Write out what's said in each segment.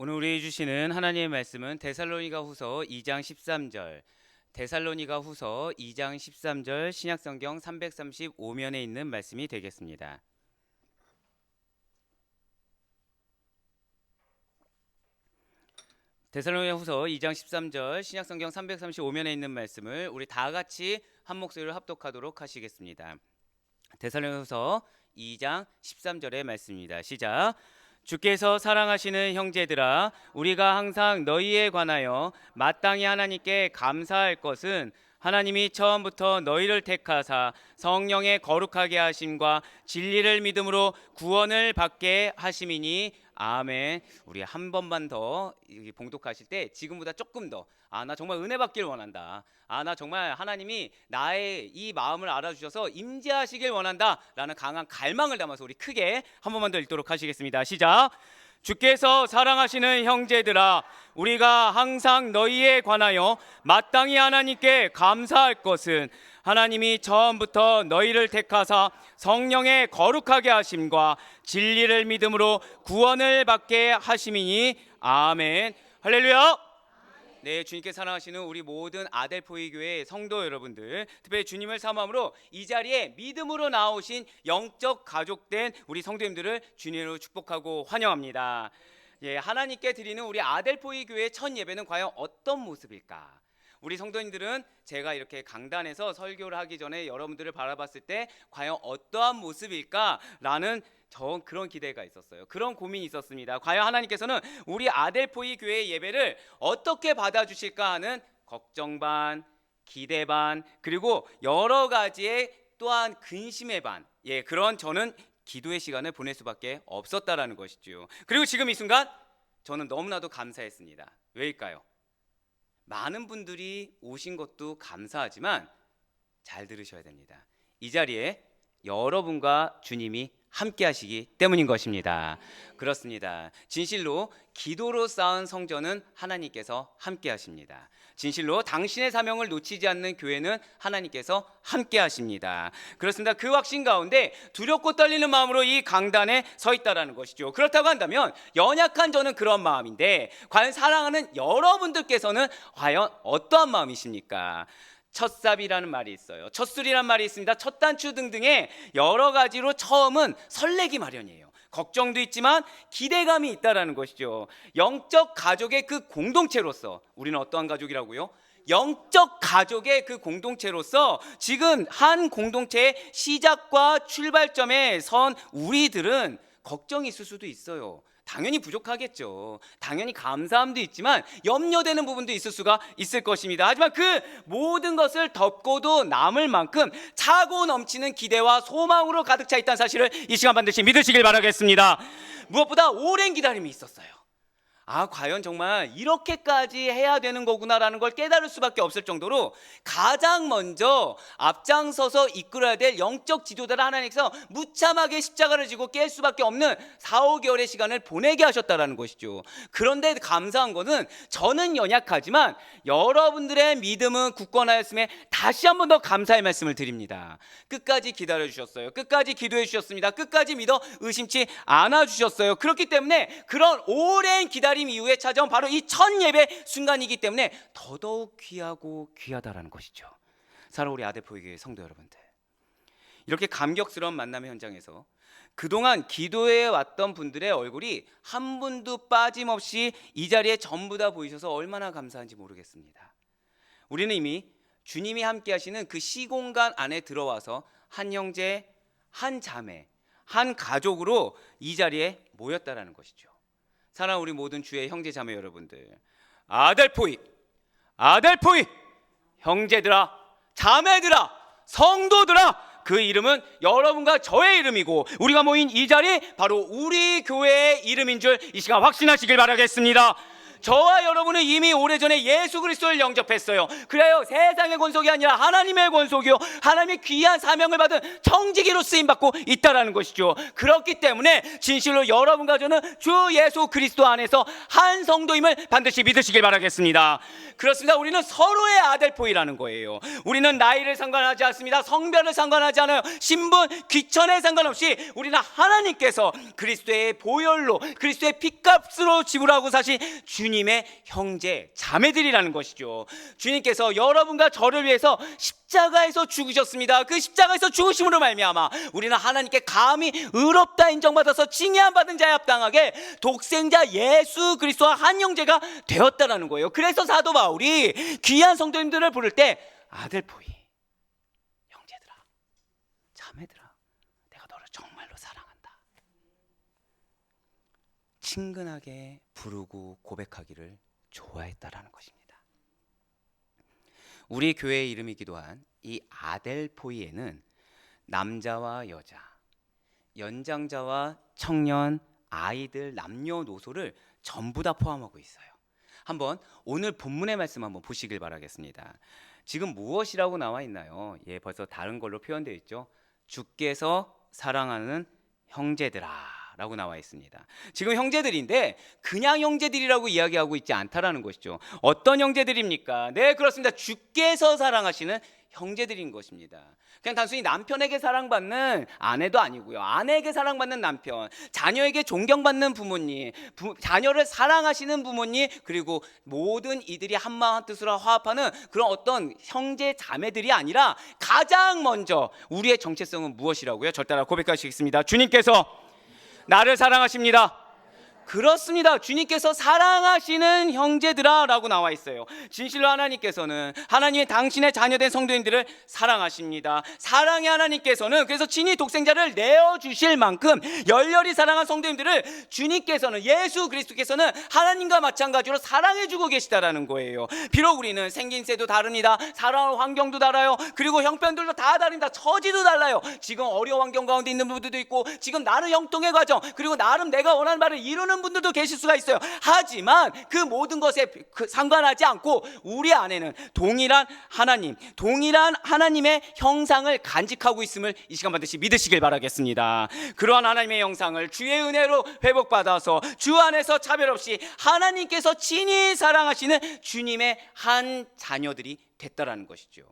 오늘 우리 주시는 하나님의 말씀은 데살로니가후서 2장 13절, 데살로니가후서 2장 13절 신약성경 335면에 있는 말씀이 되겠습니다. 데살로니가후서 2장 13절 신약성경 335면에 있는 말씀을 우리 다 같이 한 목소리로 합독하도록 하시겠습니다. 데살로니가후서 2장 13절의 말씀입니다. 시작. 주께서 사랑하시는 형제들아, 우리가 항상 너희에 관하여 마땅히 하나님께 감사할 것은 하나님이 처음부터 너희를 택하사 성령의 거룩하게 하심과 진리를 믿음으로 구원을 받게 하심이니. 아멘. 우리 한 번만 더 봉독하실 때 지금보다 조금 더 나 정말 은혜 받길 원한다. 나 정말 하나님이 나의 이 마음을 알아주셔서 임재하시길 원한다 라는 강한 갈망을 담아서 우리 크게 한 번만 더 읽도록 하시겠습니다. 시작. 주께서 사랑하시는 형제들아, 우리가 항상 너희에 관하여 마땅히 하나님께 감사할 것은 하나님이 처음부터 너희를 택하사 성령의 거룩하게 하심과 진리를 믿음으로 구원을 받게 하심이니. 아멘. 할렐루야. 네, 주님께 사랑하시는 우리 모든 아델포이 교회 성도 여러분들, 특별히 주님을 사모함으로 이 자리에 믿음으로 나오신 영적 가족된 우리 성도님들을 주님으로 축복하고 환영합니다. 예, 하나님께 드리는 우리 아델포이 교회의 첫 예배는 과연 어떤 모습일까? 우리 성도님들은 제가 이렇게 강단에서 설교를 하기 전에 여러분들을 바라봤을 때 과연 어떠한 모습일까라는 그런 기대가 있었어요. 그런 고민이 있었습니다. 과연 하나님께서는 우리 아델포이 교회 예배를 어떻게 받아주실까 하는 걱정 반, 기대 반, 그리고 여러 가지의 또한 근심의 반, 그런 저는 기도의 시간을 보낼 수밖에 없었다라는 것이죠. 그리고 지금 이 순간 저는 너무나도 감사했습니다. 왜일까요? 많은 분들이 오신 것도 감사하지만 잘 들으셔야 됩니다. 이 자리에 여러분과 주님이 함께 하시기 때문인 것입니다. 그렇습니다. 진실로 기도로 쌓은 성전은 하나님께서 함께 하십니다. 진실로 당신의 사명을 놓치지 않는 교회는 하나님께서 함께 하십니다. 그렇습니다. 그 확신 가운데 두렵고 떨리는 마음으로 이 강단에 서 있다라는 것이죠. 그렇다고 한다면 연약한 저는 그런 마음인데 과연 사랑하는 여러분들께서는 과연 어떠한 마음이십니까? 첫삽이라는 말이 있어요. 첫술이라는 말이 있습니다. 첫 단추 등등의 여러 가지로 처음은 설레기 마련이에요. 걱정도 있지만 기대감이 있다라는 것이죠. 영적 가족의 그 공동체로서 우리는 어떠한 가족이라고요? 영적 가족의 그 공동체로서 지금 한 공동체의 시작과 출발점에 선 우리들은 걱정이 있을 수도 있어요. 당연히 부족하겠죠. 당연히 감사함도 있지만 염려되는 부분도 있을 수가 있을 것입니다. 하지만 그 모든 것을 덮고도 남을 만큼 차고 넘치는 기대와 소망으로 가득 차 있다는 사실을 이 시간 반드시 믿으시길 바라겠습니다. 무엇보다 오랜 기다림이 있었어요. 과연 정말 이렇게까지 해야 되는 거구나라는 걸 깨달을 수밖에 없을 정도로 가장 먼저 앞장서서 이끌어야 될 영적 지도자를 하나님께서 무참하게 십자가를 지고 깰 수밖에 없는 4, 5개월의 시간을 보내게 하셨다는 것이죠. 그런데 감사한 것은 저는 연약하지만 여러분들의 믿음은 굳건하였음에 다시 한 번 더 감사의 말씀을 드립니다. 끝까지 기다려 주셨어요. 끝까지 기도해 주셨습니다. 끝까지 믿어 의심치 않아 주셨어요. 그렇기 때문에 그런 오랜 기다림 이후에 찾아온 바로 이 첫 예배 순간이기 때문에 더더욱 귀하고 귀하다라는 것이죠. 사랑 우리 아델포이 교회 성도 여러분들, 이렇게 감격스러운 만남의 현장에서 그동안 기도해 왔던 분들의 얼굴이 한 분도 빠짐없이 이 자리에 전부 다 보이셔서 얼마나 감사한지 모르겠습니다. 우리는 이미 주님이 함께 하시는 그 시공간 안에 들어와서 한 형제, 한 자매, 한 가족으로 이 자리에 모였다라는 것이죠. 사랑하는 우리 모든 주의 형제 자매 여러분들, 아델포이 형제들아, 자매들아, 성도들아, 그 이름은 여러분과 저의 이름이고 우리가 모인 이 자리 바로 우리 교회의 이름인 줄 이 시간 확신하시길 바라겠습니다. 저와 여러분은 이미 오래전에 예수 그리스도를 영접했어요. 그래요, 세상의 권속이 아니라 하나님의 권속이요, 하나님의 귀한 사명을 받은 청지기로 쓰임받고 있다라는 것이죠. 그렇기 때문에 진실로 여러분과 저는 주 예수 그리스도 안에서 한 성도임을 반드시 믿으시길 바라겠습니다. 그렇습니다. 우리는 서로의 아델포이라는 거예요. 우리는 나이를 상관하지 않습니다. 성별을 상관하지 않아요. 신분, 귀천에 상관없이 우리는 하나님께서 그리스도의 보혈로, 그리스도의 핏값으로 지불하고 사신 주님의 형제 자매들이라는 것이죠. 주님께서 여러분과 저를 위해서 십자가에서 죽으셨습니다. 그 십자가에서 죽으심으로 말미암아 우리는 하나님께 감히 의롭다 인정받아서 칭의함 받은 자에 합당하게 독생자 예수 그리스도와 한 형제가 되었다라는 거예요. 그래서 사도 바울이 귀한 성도님들을 부를 때 아들포이, 형제들아, 자매들아, 내가 너를 정말로 사랑한다, 친근하게 부르고 고백하기를 좋아했다라는 것입니다. 우리 교회의 이름이기도 한 이 아델포이에는 남자와 여자, 연장자와 청년, 아이들, 남녀노소를 전부 다 포함하고 있어요. 한번 오늘 본문의 말씀 한번 보시길 바라겠습니다. 지금 무엇이라고 나와 있나요? 예, 벌써 다른 걸로 표현되어 있죠. 주께서 사랑하는 형제들아 라고 나와 있습니다. 지금 형제들인데 그냥 형제들이라고 이야기하고 있지 않다라는 것이죠. 어떤 형제들입니까? 네, 그렇습니다. 주께서 사랑하시는 형제들인 것입니다. 그냥 단순히 남편에게 사랑받는 아내도 아니고요, 아내에게 사랑받는 남편, 자녀에게 존경받는 부모님, 자녀를 사랑하시는 부모님, 그리고 모든 이들이 한마음 한뜻으로 화합하는 그런 어떤 형제 자매들이 아니라 가장 먼저 우리의 정체성은 무엇이라고요? 절 따라 고백하시겠습니다. 주님께서 나를 사랑하십니다. 그렇습니다. 주님께서 사랑하시는 형제들아 라고 나와 있어요. 진실로 하나님께서는 하나님의 당신의 자녀된 성도인들을 사랑하십니다. 사랑의 하나님께서는 그래서 친히 독생자를 내어주실 만큼 열렬히 사랑한 성도인들을 주님께서는, 예수 그리스도께서는 하나님과 마찬가지로 사랑해주고 계시다라는 거예요. 비록 우리는 생긴새도 다릅니다. 살아온 환경도 달라요. 그리고 형편들도 다 다릅니다. 처지도 달라요. 지금 어려운 환경 가운데 있는 분들도 있고, 지금 나는 형통의 과정, 그리고 나름 내가 원하는 바를 이루는 분들도 계실 수가 있어요. 하지만 그 모든 것에 상관하지 않고 우리 안에는 동일한 하나님, 동일한 하나님의 형상을 간직하고 있음을 이 시간 반드시 믿으시길 바라겠습니다. 그러한 하나님의 형상을 주의 은혜로 회복받아서 주 안에서 차별 없이 하나님께서 친히 사랑하시는 주님의 한 자녀들이 됐다라는 것이죠.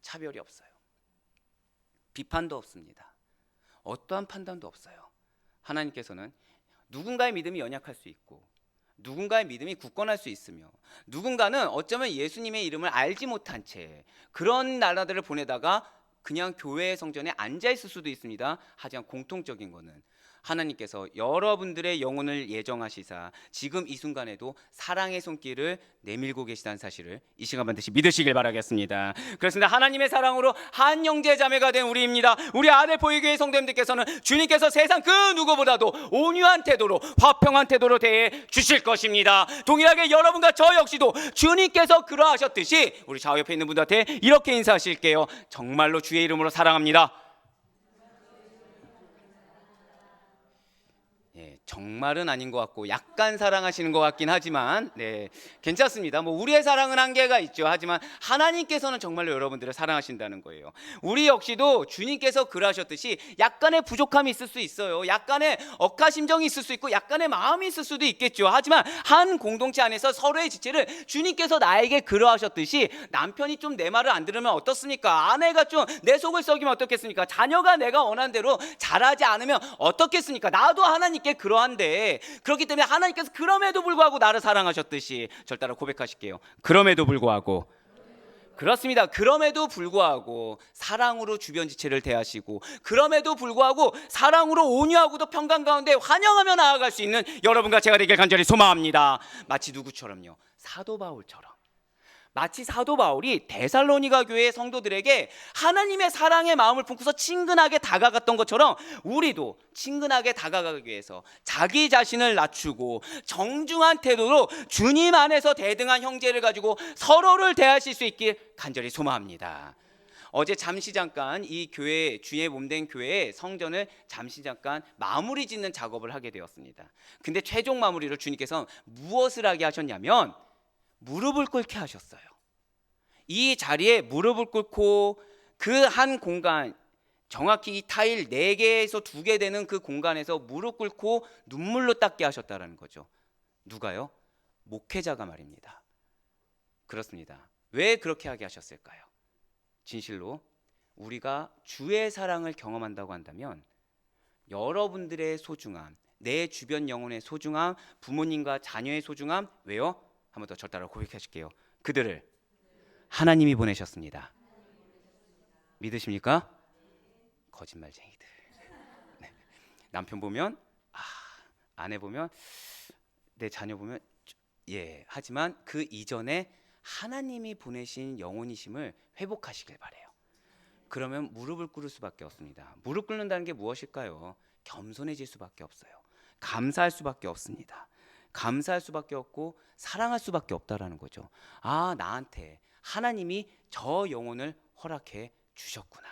차별이 없어요. 비판도 없습니다. 어떠한 판단도 없어요. 하나님께서는 누군가의 믿음이 연약할 수 있고, 누군가의 믿음이 굳건할 수 있으며, 누군가는 어쩌면 예수님의 이름을 알지 못한 채 그런 나라들을 보내다가 그냥 교회의 성전에 앉아 있을 수도 있습니다. 하지만 공통적인 거는 하나님께서 여러분들의 영혼을 예정하시사 지금 이 순간에도 사랑의 손길을 내밀고 계시다는 사실을 이 시간 반드시 믿으시길 바라겠습니다. 그렇습니다. 하나님의 사랑으로 한 형제 자매가 된 우리입니다. 우리 아델포이 교회 성도님들께서는 주님께서 세상 그 누구보다도 온유한 태도로, 화평한 태도로 대해 주실 것입니다. 동일하게 여러분과 저 역시도 주님께서 그러하셨듯이 우리 좌우 옆에 있는 분들한테 이렇게 인사하실게요. 정말로 주의 이름으로 사랑합니다. 정말은 아닌 것 같고 약간 사랑하시는 것 같긴 하지만 네, 괜찮습니다. 뭐 우리의 사랑은 한계가 있죠. 하지만 하나님께서는 정말로 여러분들을 사랑하신다는 거예요. 우리 역시도 주님께서 그러하셨듯이 약간의 부족함이 있을 수 있어요. 약간의 억하심정이 있을 수 있고 약간의 마음이 있을 수도 있겠죠. 하지만 한 공동체 안에서 서로의 지체를 주님께서 나에게 그러하셨듯이 남편이 좀 내 말을 안 들으면 어떻습니까? 아내가 좀 내 속을 썩이면 어떻겠습니까? 자녀가 내가 원하는 대로 잘하지 않으면 어떻겠습니까? 나도 하나님께 그러한데, 그렇기 때문에 하나님께서 그럼에도 불구하고 나를 사랑하셨듯이 절 따라 고백하실게요. 그럼에도 불구하고, 그렇습니다. 그럼에도 불구하고 사랑으로 주변 지체를 대하시고, 그럼에도 불구하고 사랑으로 온유하고도 평강 가운데 환영하며 나아갈 수 있는 여러분과 제가 되길 간절히 소망합니다. 마치 누구처럼요? 사도 바울처럼. 마치 사도 바울이 데살로니가 교회의 성도들에게 하나님의 사랑의 마음을 품고서 친근하게 다가갔던 것처럼 우리도 친근하게 다가가기 위해서 자기 자신을 낮추고 정중한 태도로 주님 안에서 대등한 형제를 가지고 서로를 대하실 수 있길 간절히 소망합니다. 어제 잠시 잠깐 이 교회 주의 몸된 교회의 성전을 잠시 잠깐 마무리 짓는 작업을 하게 되었습니다. 근데 최종 마무리로 주님께서 무엇을 하게 하셨냐면 무릎을 꿇게 하셨어요. 이 자리에 무릎을 꿇고 그 한 공간, 정확히 이 타일 4개에서 2개 되는 그 공간에서 무릎 꿇고 눈물로 닦게 하셨다라는 거죠. 누가요? 목회자가 말입니다. 그렇습니다. 왜 그렇게 하게 하셨을까요? 진실로 우리가 주의 사랑을 경험한다고 한다면 여러분들의 소중함, 내 주변 영혼의 소중함, 부모님과 자녀의 소중함, 왜요? 한 번 더 저 따라 고백하실게요. 그들을 하나님이 보내셨습니다. 믿으십니까? 거짓말쟁이들. 네. 남편 보면 아내 보면 내 자녀 보면 하지만 그 이전에 하나님이 보내신 영혼이심을 회복하시길 바래요. 그러면 무릎을 꿇을 수밖에 없습니다. 무릎 꿇는다는 게 무엇일까요? 겸손해질 수밖에 없어요. 감사할 수밖에 없습니다. 감사할 수밖에 없고 사랑할 수밖에 없다라는 거죠. 나한테 하나님이 저 영혼을 허락해 주셨구나.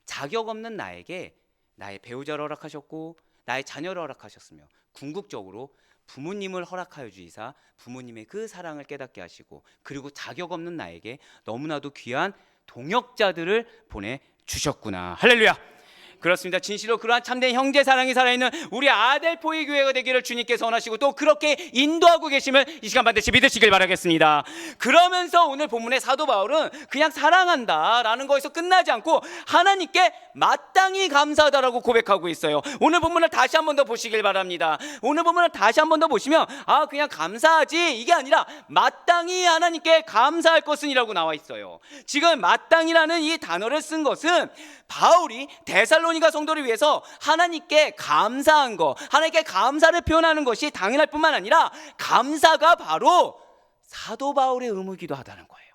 자격 없는 나에게 나의 배우자를 허락하셨고 나의 자녀를 허락하셨으며 궁극적으로 부모님을 허락하여 주이사 부모님의 그 사랑을 깨닫게 하시고 그리고 자격 없는 나에게 너무나도 귀한 동역자들을 보내주셨구나. 할렐루야. 그렇습니다. 진실로 그러한 참된 형제 사랑이 살아있는 우리 아델포이 교회가 되기를 주님께서 원하시고 또 그렇게 인도하고 계심을 이 시간 반드시 믿으시길 바라겠습니다. 그러면서 오늘 본문의 사도 바울은 그냥 사랑한다라는 거에서 끝나지 않고 하나님께 마땅히 감사하다라고 고백하고 있어요. 오늘 본문을 다시 한 번 더 보시길 바랍니다. 오늘 본문을 다시 한 번 더 보시면 그냥 감사하지 이게 아니라 마땅히 하나님께 감사할 것은이라고 나와 있어요. 지금 마땅히라는 이 단어를 쓴 것은 바울이 데살로니가 성도를 위해서 하나님께 감사한 거, 하나님께 감사를 표현하는 것이 당연할 뿐만 아니라 감사가 바로 사도 바울의 의무이기도 하다는 거예요.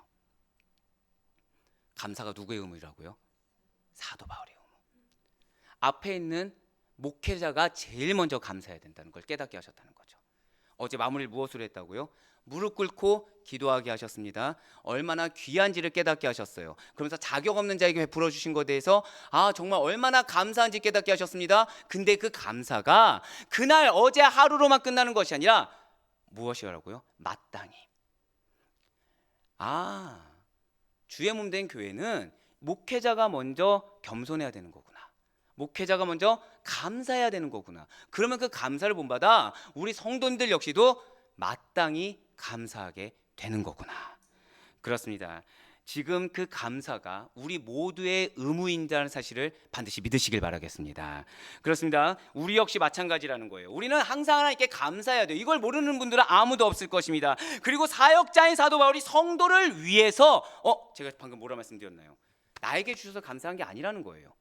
감사가 누구의 의무라고요? 사도 바울의 의무. 앞에 있는 목회자가 제일 먼저 감사해야 된다는 걸 깨닫게 하셨다는 거죠. 어제 마무리를 무엇으로 했다고요? 무릎 꿇고 기도하게 하셨습니다. 얼마나 귀한지를 깨닫게 하셨어요. 그러면서 자격 없는 자에게 베풀어 주신 것에 대해서 정말 얼마나 감사한지 깨닫게 하셨습니다. 근데 그 감사가 그날 어제 하루로만 끝나는 것이 아니라 무엇이라고요? 마땅히. 주의 몸 된 교회는 목회자가 먼저 겸손해야 되는 거구나. 목회자가 먼저 감사해야 되는 거구나. 그러면 그 감사를 본받아 우리 성도님들 역시도 마땅히 감사하게 되는 거구나. 그렇습니다. 지금 그 감사가 우리 모두의 의무인다는 사실을 반드시 믿으시길 바라겠습니다. 그렇습니다. 우리 역시 마찬가지라는 거예요. 우리는 항상 하나님께 감사해야 돼요. 이걸 모르는 분들은 아무도 없을 것입니다. 그리고 사역자인 사도 바울이 성도를 위해서 제가 방금 뭐라 말씀드렸나요? 나에게 주셔서 감사한 게 아니라는 거예요.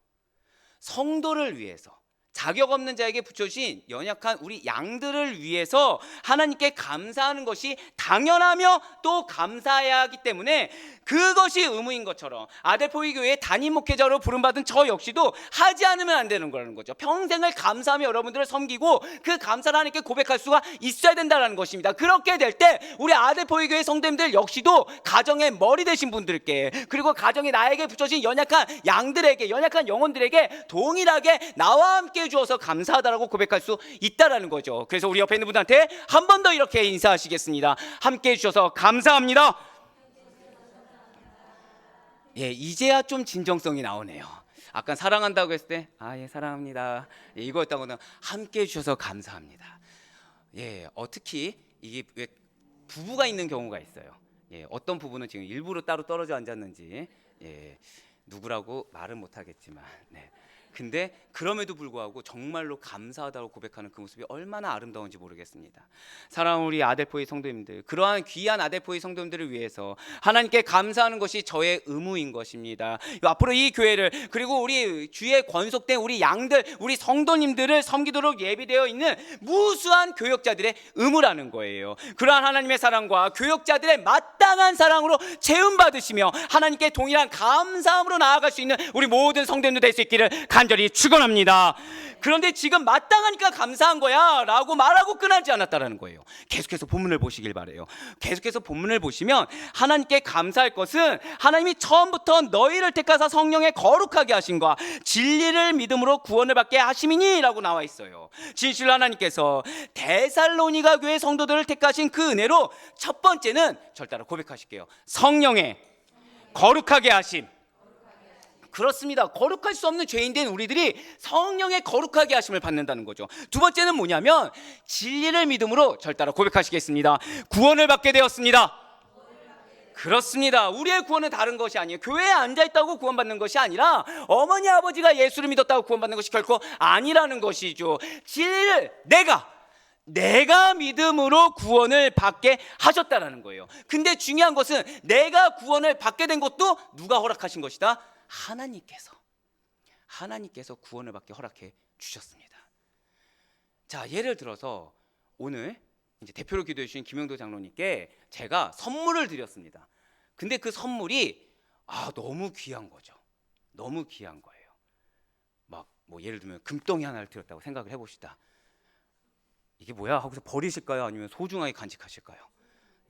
성도를 위해서 자격 없는 자에게 붙여주신 연약한 우리 양들을 위해서 하나님께 감사하는 것이 당연하며 또 감사해야 하기 때문에 그것이 의무인 것처럼 아델포이 교회의 담임 목회자로 부름받은 저 역시도 하지 않으면 안 되는 거라는 거죠. 평생을 감사하며 여러분들을 섬기고 그 감사를 하나님께 고백할 수가 있어야 된다는 것입니다. 그렇게 될 때 우리 아델포이 교회 성도님들 역시도 가정의 머리 되신 분들께 그리고 가정에 나에게 붙여진 연약한 양들에게 연약한 영혼들에게 동일하게 나와 함께 주어서 감사하다라고 고백할 수 있다라는 거죠. 그래서 우리 옆에 있는 분한테 한 번 더 이렇게 인사하시겠습니다. 함께 해주셔서 감사합니다. 이제야 좀 진정성이 나오네요. 아까 사랑한다고 했을 때 사랑합니다. 이거였다고는 함께 해주셔서 감사합니다. 특히 이게 왜 부부가 있는 경우가 있어요. 어떤 부부는 지금 일부러 따로 떨어져 앉았는지 누구라고 말은 못하겠지만 근데 그럼에도 불구하고 정말로 감사하다고 고백하는 그 모습이 얼마나 아름다운지 모르겠습니다. 사랑하는 우리 아델포이 성도님들, 그러한 귀한 아델포이 성도님들을 위해서 하나님께 감사하는 것이 저의 의무인 것입니다. 앞으로 이 교회를 그리고 우리 주에 권속된 우리 양들, 우리 성도님들을 섬기도록 예비되어 있는 무수한 교역자들의 의무라는 거예요. 그러한 하나님의 사랑과 교역자들의 마땅한 사랑으로 채움받으시며 하나님께 동일한 감사함으로 나아갈 수 있는 우리 모든 성도님들 될 수 있기를 간절히 축원합니다. 그런데 지금 마땅하니까 감사한 거야 라고 말하고 끝나지 않았다라는 거예요. 계속해서 본문을 보시길 바라요. 계속해서 본문을 보시면 하나님께 감사할 것은 하나님이 처음부터 너희를 택하사 성령에 거룩하게 하신과 진리를 믿음으로 구원을 받게 하심이니 라고 나와 있어요. 진실로 하나님께서 데살로니가 교회 성도들을 택하신 그 은혜로 첫 번째는 절 따라 고백하실게요. 성령에 거룩하게 하심. 그렇습니다. 거룩할 수 없는 죄인 된 우리들이 성령의 거룩하게 하심을 받는다는 거죠. 두 번째는 뭐냐면 진리를 믿음으로 절 따라 고백하시겠습니다. 구원을 받게 되었습니다. 그렇습니다. 우리의 구원은 다른 것이 아니에요. 교회에 앉아있다고 구원받는 것이 아니라 어머니 아버지가 예수를 믿었다고 구원받는 것이 결코 아니라는 것이죠. 진리를 내가 믿음으로 구원을 받게 하셨다라는 거예요. 근데 중요한 것은 내가 구원을 받게 된 것도 누가 허락하신 것이다? 하나님께서 구원을 받게 허락해 주셨습니다. 자, 예를 들어서 오늘 이제 대표로 기도해 주신 김영도 장로님께 제가 선물을 드렸습니다. 근데 그 선물이 너무 귀한 거죠. 너무 귀한 거예요. 막 뭐 예를 들면 금덩이 하나를 드렸다고 생각을 해봅시다. 이게 뭐야 하고서 버리실까요? 아니면 소중하게 간직하실까요?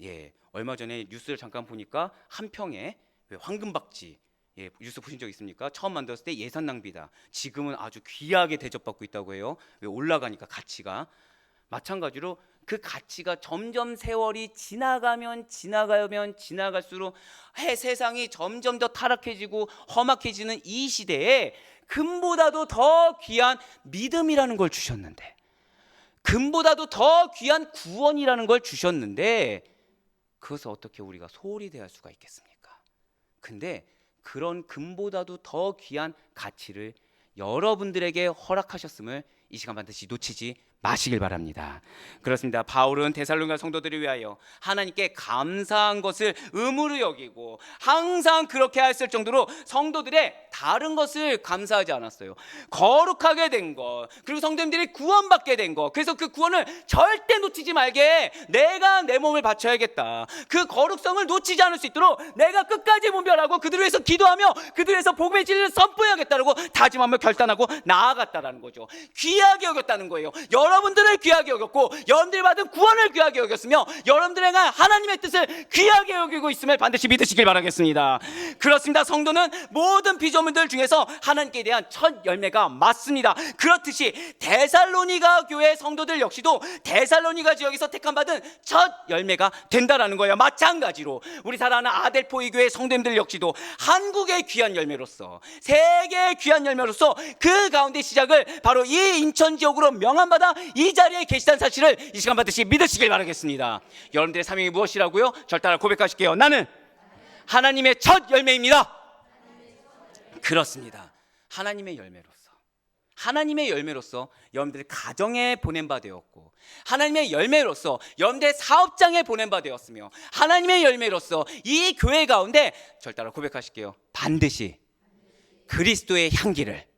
예, 얼마 전에 뉴스를 잠깐 보니까 한평에 황금박쥐, 예, 뉴스 보신 적 있습니까? 처음 만들었을 때 예산 낭비다. 지금은 아주 귀하게 대접받고 있다고 해요. 왜 올라가니까 가치가. 마찬가지로 그 가치가 점점 세월이 지나갈수록 세상이 점점 더 타락해지고 험악해지는 이 시대에 금보다도 더 귀한 믿음이라는 걸 주셨는데, 금보다도 더 귀한 구원이라는 걸 주셨는데 그것을 어떻게 우리가 소홀히 대할 수가 있겠습니까? 근데 그런 금보다도 더 귀한 가치를 여러분들에게 허락하셨음을 이 시간 반드시 놓치지 마시길 바랍니다. 그렇습니다. 바울은 데살로니가 성도들을 위하여 하나님께 감사한 것을 의무로 여기고 항상 그렇게 했을 정도로 성도들의 다른 것을 감사하지 않았어요. 거룩하게 된 것, 그리고 성도님들이 구원받게 된 것, 그래서 그 구원을 절대 놓치지 말게 내가 내 몸을 바쳐야겠다. 그 거룩성을 놓치지 않을 수 있도록 내가 끝까지 분별하고 그들을 위해서 기도하며 그들을 위해서 복음의 진리를 선포해야겠다라고 다짐하며 결단하고 나아갔다라는 거죠. 귀하게 여겼다는 거예요. 여러분들을 귀하게 여겼고 여러분들이 받은 구원을 귀하게 여겼으며 여러분들의 하나님의 뜻을 귀하게 여기고 있음을 반드시 믿으시길 바라겠습니다. 그렇습니다. 성도는 모든 피조물들 중에서 하나님께 대한 첫 열매가 맞습니다. 그렇듯이 데살로니가 교회 성도들 역시도 데살로니가 지역에서 택함받은 첫 열매가 된다라는 거예요. 마찬가지로 우리 사랑하는 아델포이 교회 성도님들 역시도 한국의 귀한 열매로서, 세계의 귀한 열매로서 그 가운데 시작을 바로 이 인천 지역으로 명함받아 이 자리에 계시다는 사실을 이 시간 반드시 믿으시길 바라겠습니다. 여러분들의 사명이 무엇이라고요? 절 따라 고백하실게요. 나는 하나님의 첫 열매입니다. 그렇습니다. 하나님의 열매로서 여러분들 가정에 보낸 바 되었고, 하나님의 열매로서 여러분들의 사업장에 보낸 바 되었으며, 하나님의 열매로서 이 교회 가운데 절 따라 고백하실게요. 반드시 그리스도의 향기를,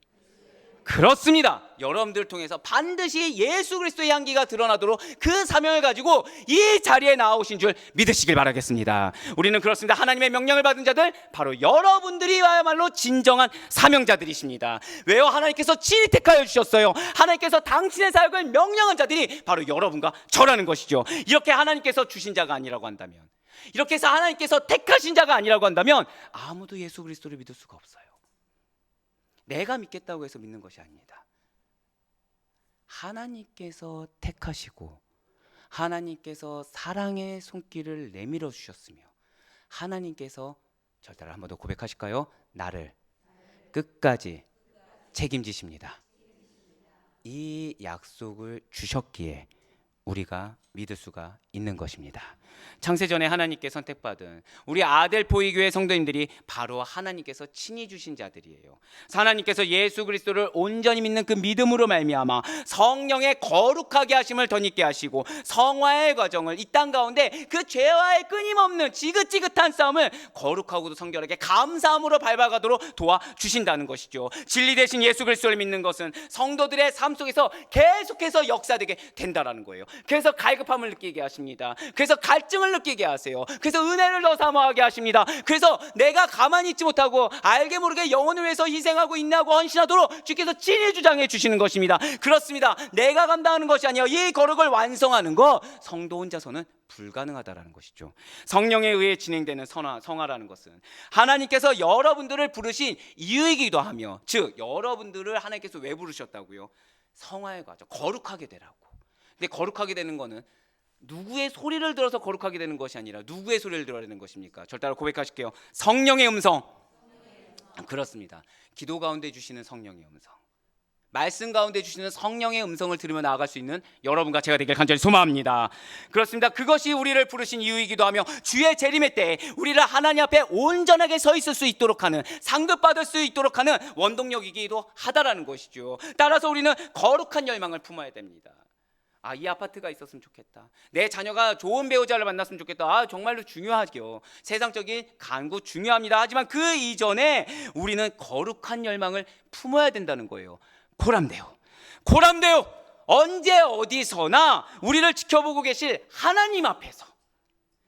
그렇습니다. 여러분들을 통해서 반드시 예수 그리스도의 향기가 드러나도록 그 사명을 가지고 이 자리에 나오신 줄 믿으시길 바라겠습니다. 우리는 그렇습니다. 하나님의 명령을 받은 자들, 바로 여러분들이야말로 진정한 사명자들이십니다. 왜요? 하나님께서 친히 택하여 주셨어요. 하나님께서 당신의 사역을 명령한 자들이 바로 여러분과 저라는 것이죠. 이렇게 하나님께서 주신 자가 아니라고 한다면, 이렇게 해서 하나님께서 택하신 자가 아니라고 한다면 아무도 예수 그리스도를 믿을 수가 없어요. 내가 믿겠다고 해서 믿는 것이 아닙니다. 하나님께서 택하시고 하나님께서 사랑의 손길을 내밀어 주셨으며 하나님께서 절 따라 한 번 더 고백하실까요? 나를 끝까지 책임지십니다. 이 약속을 주셨기에 우리가 믿을 수가 있는 것입니다. 창세전에 하나님께 선택받은 우리 아델포이 교회 성도님들이 바로 하나님께서 친히 주신 자들이에요. 하나님께서 예수 그리스도를 온전히 믿는 그 믿음으로 말미암아 성령의 거룩하게 하심을 덧입게 하시고 성화의 과정을 이 땅 가운데 그 죄와의 끊임없는 지긋지긋한 싸움을 거룩하고도 성결하게 감사함으로 밟아가도록 도와주신다는 것이죠. 진리 대신 예수 그리스도를 믿는 것은 성도들의 삶 속에서 계속해서 역사되게 된다라는 거예요. 그래서 갈급함을 느끼게 하십니다. 그래서 갈증을 느끼게 하세요. 그래서 은혜를 더 사모하게 하십니다. 그래서 내가 가만히 있지 못하고 알게 모르게 영혼을 위해서 희생하고 인내하고 헌신하도록 주께서 친히 주장해 주시는 것입니다. 그렇습니다. 내가 감당하는 것이 아니라 이 거룩을 완성하는 것, 성도 혼자서는 불가능하다라는 것이죠. 성령에 의해 진행되는 성화라는 것은 하나님께서 여러분들을 부르신 이유이기도 하며, 즉 여러분들을 하나님께서 왜 부르셨다고요? 성화의 과정, 거룩하게 되라고. 근데 거룩하게 되는 거는 누구의 소리를 들어서 거룩하게 되는 것이 아니라 누구의 소리를 들어야 되는 것입니까? 저를 따라 고백하실게요. 성령의 음성. 그렇습니다. 기도 가운데 주시는 성령의 음성, 말씀 가운데 주시는 성령의 음성을 들으며 나아갈 수 있는 여러분과 제가 되길 간절히 소망합니다. 그렇습니다. 그것이 우리를 부르신 이유이기도 하며 주의 재림의 때에 우리를 하나님 앞에 온전하게 서 있을 수 있도록 하는, 상급받을 수 있도록 하는 원동력이기도 하다라는 것이죠. 따라서 우리는 거룩한 열망을 품어야 됩니다. 이 아파트가 있었으면 좋겠다. 내 자녀가 좋은 배우자를 만났으면 좋겠다. 정말로 중요하죠. 세상적인 간구 중요합니다. 하지만 그 이전에 우리는 거룩한 열망을 품어야 된다는 거예요. 고람되오. 언제 어디서나 우리를 지켜보고 계실 하나님 앞에서,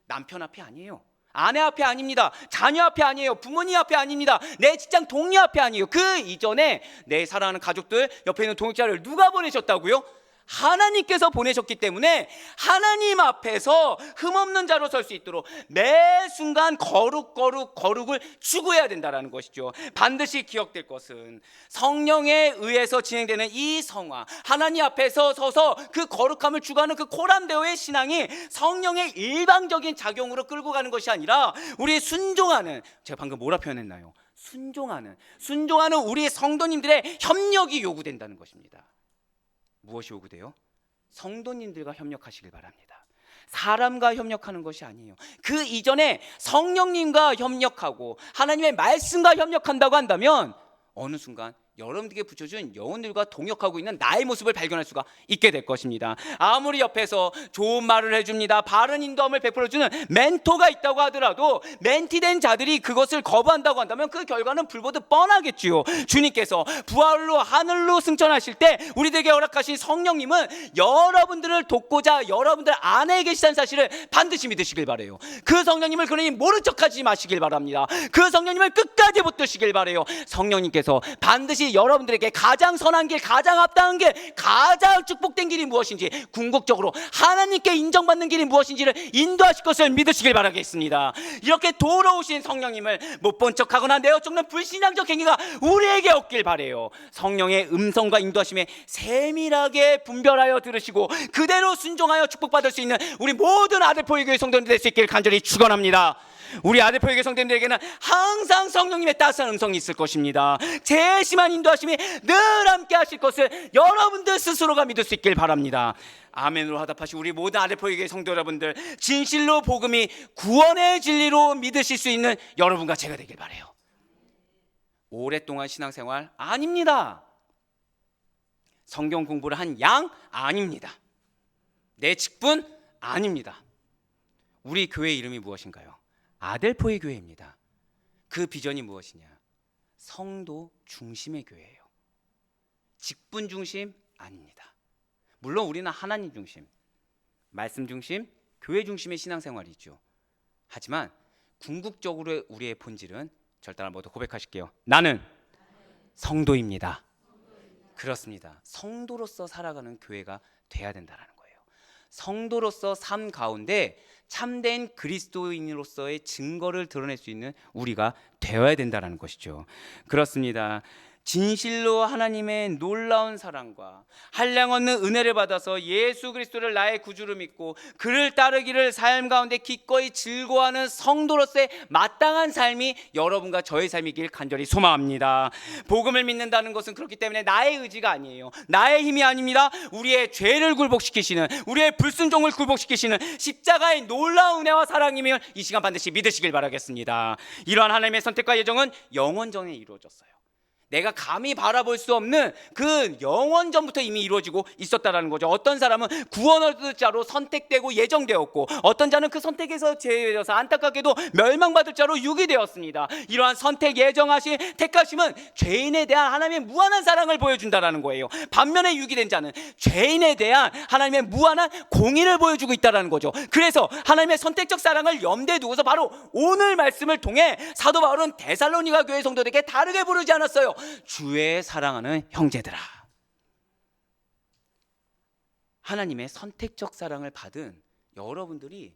남편 앞에 아니에요. 아내 앞에 아닙니다. 자녀 앞에 아니에요. 부모님 앞에 아닙니다. 내 직장 동료 앞에 아니에요. 그 이전에 내 사랑하는 가족들, 옆에 있는 동역자를 누가 보내셨다고요? 하나님께서 보내셨기 때문에 하나님 앞에서 흠없는 자로 설 수 있도록 매 순간 거룩을 추구해야 된다는 것이죠. 반드시 기억될 것은 성령에 의해서 진행되는 이 성화, 하나님 앞에서 서서 그 거룩함을 추구하는 그 코람데오의 신앙이 성령의 일방적인 작용으로 끌고 가는 것이 아니라 우리 순종하는, 제가 방금 뭐라 표현했나요? 순종하는 우리 성도님들의 협력이 요구된다는 것입니다. 무엇이 요구돼요? 성도님들과 협력하시길 바랍니다. 사람과 협력하는 것이 아니에요. 그 이전에 성령님과 협력하고 하나님의 말씀과 협력한다고 한다면 어느 순간 여러분들에게 붙여준 영혼들과 동역하고 있는 나의 모습을 발견할 수가 있게 될 것입니다. 아무리 옆에서 좋은 말을 해줍니다, 바른 인도함을 베풀어주는 멘토가 있다고 하더라도 멘티된 자들이 그것을 거부한다고 한다면 그 결과는 불보듯 뻔하겠지요. 주님께서 부활로 하늘로 승천하실 때 우리들에게 허락하신 성령님은 여러분들을 돕고자 여러분들 안에 계시다는 사실을 반드시 믿으시길 바라요. 그 성령님을 그러니 모른 척하지 마시길 바랍니다. 그 성령님을 끝까지 붙드시길 바라요. 성령님께서 반드시 여러분들에게 가장 선한 길, 가장 합당한 길, 가장 축복된 길이 무엇인지, 궁극적으로 하나님께 인정받는 길이 무엇인지를 인도하실 것을 믿으시길 바라겠습니다. 이렇게 도로우신 성령님을 못 본 척하거나 내어쫓는 불신앙적 행위가 우리에게 없길 바라요. 성령의 음성과 인도하심에 세밀하게 분별하여 들으시고 그대로 순종하여 축복받을 수 있는 우리 모든 아들포의 교회 성도들 될 수 있기를 간절히 축원합니다. 우리 아들포의 교회 성도님들에게는 항상 성령님의 따스한 음성이 있을 것입니다. 재심한 인도하심이 늘 함께 하실 것을 여러분들 스스로가 믿을 수 있길 바랍니다. 아멘으로 화답하시고 우리 모든 아들포의 교회 성도 여러분들, 진실로 복음이 구원의 진리로 믿으실 수 있는 여러분과 제가 되길 바라요. 오랫동안 신앙생활 아닙니다. 성경 공부를 한 양 아닙니다. 내 직분 아닙니다. 우리 교회 이름이 무엇인가요? 아델포의 교회입니다. 그 비전이 무엇이냐? 성도 중심의 교회예요. 직분 중심 아닙니다. 물론 우리는 하나님 중심, 말씀 중심, 교회 중심의 신앙생활이죠. 하지만 궁극적으로 우리의 본질은, 저를 따라 모두 고백하실게요. 나는 성도입니다. 그렇습니다. 성도로서 살아가는 교회가 돼야 된다는 거예요. 성도로서 삶 가운데 참된 그리스도인으로서의 증거를 드러낼 수 있는 우리가 되어야 된다는 것이죠. 그렇습니다. 진실로 하나님의 놀라운 사랑과 한량없는 은혜를 받아서 예수 그리스도를 나의 구주로 믿고 그를 따르기를 삶 가운데 기꺼이 즐거워하는 성도로서의 마땅한 삶이 여러분과 저의 삶이길 간절히 소망합니다. 복음을 믿는다는 것은 그렇기 때문에 나의 의지가 아니에요. 나의 힘이 아닙니다. 우리의 죄를 굴복시키시는, 우리의 불순종을 굴복시키시는 십자가의 놀라운 은혜와 사랑임을 이 시간 반드시 믿으시길 바라겠습니다. 이러한 하나님의 선택과 예정은 영원전에 이루어졌어요. 내가 감히 바라볼 수 없는 그 영원전부터 이미 이루어지고 있었다라는 거죠. 어떤 사람은 구원 얻을 자로 선택되고 예정되었고, 어떤 자는 그 선택에서 제외되어서 안타깝게도 멸망받을 자로 유기되었습니다. 이러한 선택, 예정하신, 택하심은 죄인에 대한 하나님의 무한한 사랑을 보여준다라는 거예요. 반면에 유기된 자는 죄인에 대한 하나님의 무한한 공의를 보여주고 있다라는 거죠. 그래서 하나님의 선택적 사랑을 염두에 두고서 바로 오늘 말씀을 통해 사도 바울은 데살로니가 교회 성도들에게 다르게 부르지 않았어요. 주의 사랑하는 형제들아. 하나님의 선택적 사랑을 받은 여러분들이